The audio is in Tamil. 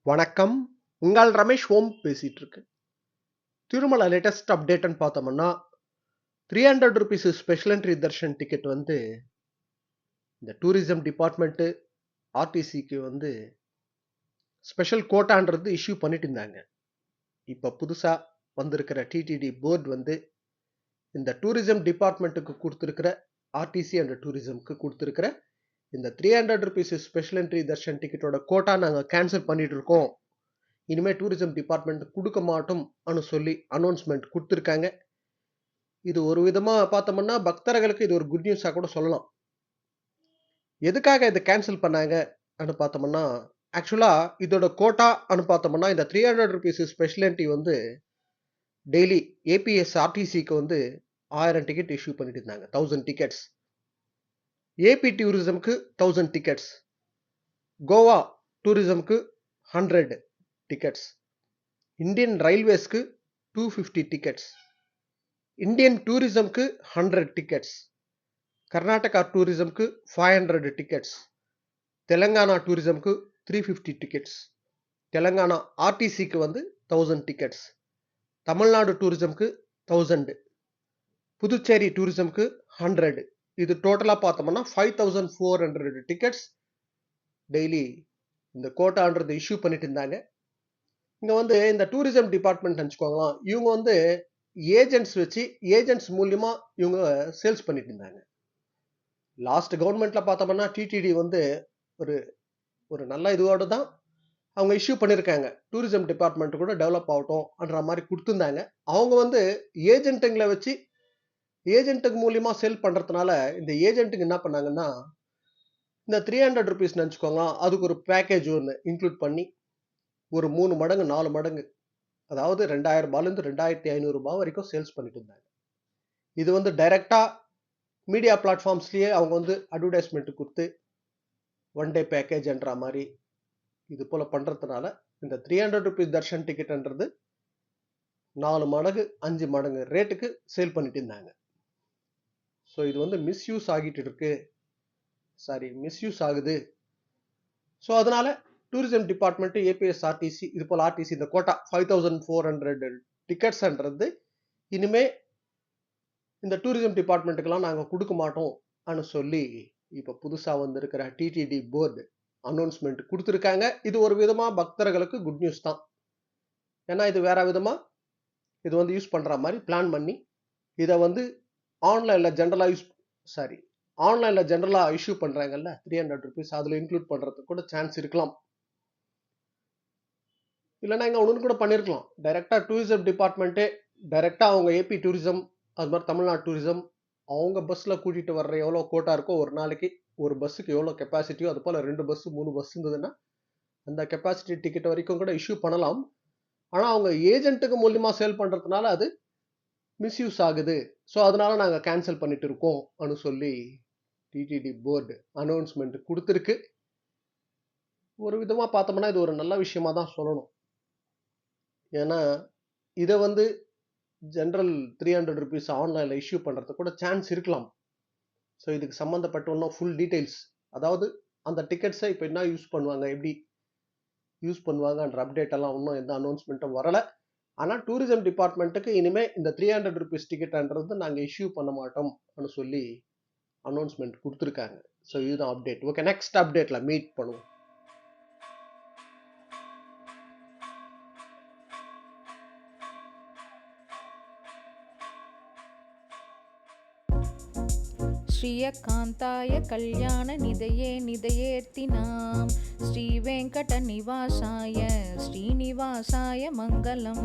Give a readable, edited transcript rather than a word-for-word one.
வணக்கம். உங்கள் ரமேஷ் ஓம் பேசிட்டு இருக்கு. திருமலா லேட்டஸ்ட் அப்டேட்ன்னு பார்த்தோம்னா, ₹300 ஸ்பெஷல் என்ட்ரி தர்ஷன் டிக்கெட் வந்து இந்த டூரிசம் டிபார்ட்மெண்ட் ஆர்டிசிக்கு வந்து ஸ்பெஷல் கோட்டான்றது இஷ்யூ பண்ணிட்டு இருந்தாங்க. இப்ப புதுசா வந்திருக்கிற டிடிடி போர்டு வந்து இந்த டூரிசம் டிபார்ட்மெண்ட்டுக்கு கொடுத்திருக்கிற ஆர்டிசி அண்ட் டூரிசம்க்கு கொடுத்திருக்கிற இந்த ₹300 ஸ்பெஷல் என்ட்ரி தர்ஷன் டிக்கெட்டோட கோட்டா நாங்க கேன்சல் பண்ணிட்டு இருக்கோம். இனிமே டூரிசம் டிபார்ட்மெண்ட் கொடுக்க மாட்டோம் சொல்லி அனௌன்ஸ்மெண்ட் கொடுத்திருக்காங்க. இது ஒரு விதமா பார்த்தோம்னா பக்தர்களுக்கு இது ஒரு குட் நியூஸா கூட சொல்லலாம். எதுக்காக இதை கேன்சல் பண்ணாங்கன்னு பார்த்தோம்னா, ஆக்சுவலா இதோட கோட்டான்னு பார்த்தோம்னா இந்த ₹300 ஸ்பெஷல் என்ட்ரி வந்து டெய்லி ஏபிஎஸ் ஆர்டிசிக்கு வந்து 1000 டிக்கெட் இஷ்யூ பண்ணிட்டு இருந்தாங்க. 1000 டிக்கெட்ஸ். ஏபி டூரிசம்க்கு 1000 டிக்கெட்ஸ். கோவா டூரிசம்க்கு 100 டிக்கெட்ஸ். இந்தியன் ரயில்வேஸ்க்கு 250 டிக்கெட்ஸ். இந்தியன் டூரிசம்க்கு 100 டிக்கெட்ஸ். கர்நாடகா டூரிசம்க்கு 500 டிக்கெட்ஸ். தெலங்கானா டூரிசம்க்கு 350 டிக்கெட்ஸ். தெலங்கானா ஆர்டிசிக்கு வந்து 1000 டிக்கெட்ஸ். தமிழ்நாடு டூரிசம்க்கு 1000. புதுச்சேரி டூரிசம்க்கு 100. இது டோட்டலா பார்த்தோம்னா 5400 டிக்கெட்ஸ் டெய்லி இந்த கோட்டான்றது இஷ்யூ பண்ணிட்டு இருந்தாங்க. இங்க வந்து இந்த டூரிசம் டிபார்ட்மெண்ட் நினைச்சுக்கோங்களேன், இவங்க வந்து ஏஜென்ட்ஸ் வச்சு ஏஜென்ட்ஸ் மூலியமா இவங்க சேல்ஸ் பண்ணிட்டு இருந்தாங்க. லாஸ்ட் கவர்மெண்ட்ல பார்த்தோம்னா டிடிடி வந்து ஒரு ஒரு நல்ல இதோட தான் அவங்க இஷ்யூ பண்ணியிருக்காங்க. டூரிசம் டிபார்ட்மெண்ட் கூட டெவலப் ஆகட்டும்ன்ற மாதிரி கொடுத்துருந்தாங்க. அவங்க வந்து ஏஜென்ட்டுங்களை வச்சு ஏஜென்ட்டுக்கு மூலியமா சேல் பண்றதுனால இந்த ஏஜென்ட்டுக்கு என்ன பண்ணாங்கன்னா, இந்த ₹300 நினைச்சுக்கோங்க, அதுக்கு ஒரு பேக்கேஜ் ஒன்று இன்க்ளூட் பண்ணி ஒரு 3 மடங்கு 4 மடங்கு, அதாவது ₹2000 ₹2500 வரைக்கும் சேல்ஸ் பண்ணிட்டு இருந்தாங்க. இது வந்து டைரக்டா மீடியா பிளாட்ஃபார்ம்ஸ்லயே அவங்க வந்து அட்வர்டைஸ்மெண்ட் கொடுத்து ஒன் டே பேக்கேஜ்ன்ற மாதிரி இது போல பண்றதுனால இந்த ₹300 தர்ஷன் டிக்கெட்ன்றது 4 மடங்கு 5 மடங்கு ரேட்டுக்கு சேல் பண்ணிட்டு இருந்தாங்க. ஸோ இது வந்து மிஸ்யூஸ் ஆகிட்டு இருக்கு. மிஸ்யூஸ் ஆகுது. ஸோ அதனால டூரிசம் டிபார்ட்மெண்ட் ஏபிஎஸ் ஆர்டிசி இது போல ஆர்டிசி இந்த கோட்டா 5400 டிக்கெட்ஸ்ன்றது இனிமே இந்த டூரிசம் டிபார்ட்மெண்ட்டுக்கெல்லாம் நாங்கள் கொடுக்க மாட்டோம்னு சொல்லி இப்போ புதுசா வந்திருக்கிற டிடிடி போர்டு அனௌன்ஸ்மெண்ட் கொடுத்துருக்காங்க. இது ஒரு விதமா பக்தர்களுக்கு குட் நியூஸ் தான். ஏன்னா இது வேற விதமா இது வந்து யூஸ் பண்ற மாதிரி பிளான் பண்ணி இதை வந்து ஆன்லைன்ல ஜெனரலா இஷ்யூ பண்றாங்கல்ல ₹300 அதுல இன்க்ளூட் பண்றதுக்கு கூட சான்ஸ் இருக்கலாம். இல்லைன்னா இங்க ஒன்று கூட பண்ணிருக்கலாம். டைரக்டா டூரிசம் டிபார்ட்மெண்ட்டே டைரக்டா அவங்க ஏபி டூரிசம் அது மாதிரி தமிழ்நாடு டூரிசம் அவங்க பஸ்ல கூட்டிட்டு வர்ற எவ்வளோ கோட்டா இருக்கோ ஒரு நாளைக்கு ஒரு பஸ்ஸுக்கு எவ்வளோ கெப்பாசிட்டியோ அது போல 2 பஸ் 3 பஸ் இருந்ததுன்னா அந்த கெப்பாசிட்டி டிக்கெட் வரைக்கும் கூட இஷ்யூ பண்ணலாம். ஆனா அவங்க ஏஜென்ட்டுக்கு மூலியமா சேல் பண்றதுனால அது மிஸ்யூஸ் ஆகுது. ஸோ அதனால நாங்க கேன்சல் பண்ணிட்டு இருக்கோம்னு சொல்லி டிடிடி போர்டு அனௌன்ஸ்மெண்ட் கொடுத்துருக்கு. ஒரு விதமா பார்த்தோம்னா இது ஒரு நல்ல விஷயமா தான் சொல்லணும். ஏன்னா இதை வந்து ஜெனரல் ₹300 ஆன்லைன்ல இஷ்யூ பண்றதுக்கு கூட சான்ஸ் இருக்கலாம். ஸோ இதுக்கு சம்பந்தப்பட்ட இன்னும் ஃபுல் டீடைல்ஸ், அதாவது அந்த டிக்கெட்ஸை இப்போ என்ன யூஸ் பண்ணுவாங்க, எப்படி யூஸ் பண்ணுவாங்கன்ற அப்டேட் எல்லாம் இன்னும் எந்த அனௌன்ஸ்மெண்ட்டும் வரல. ஆனா டூரிசம் டிபார்ட்மெண்ட்டுக்கு இனிமே இந்த ₹300 டிக்கெட்ன்றது நாங்க இஷ்யூ பண்ண மாட்டோம்னு சொல்லி அனௌன்ஸ்மெண்ட் கொடுத்துருக்காங்க. ஸோ இதுதான் அப்டேட். ஓகே, நெக்ஸ்ட் அப்டேட்ல மீட் பண்ணுவோம். श्रियकान्ताय कल्याणनिधये निधयेऽर्तिनां श्रीवेङ्कटनिवासाय श्रीनिवासाय मङ्गलम्.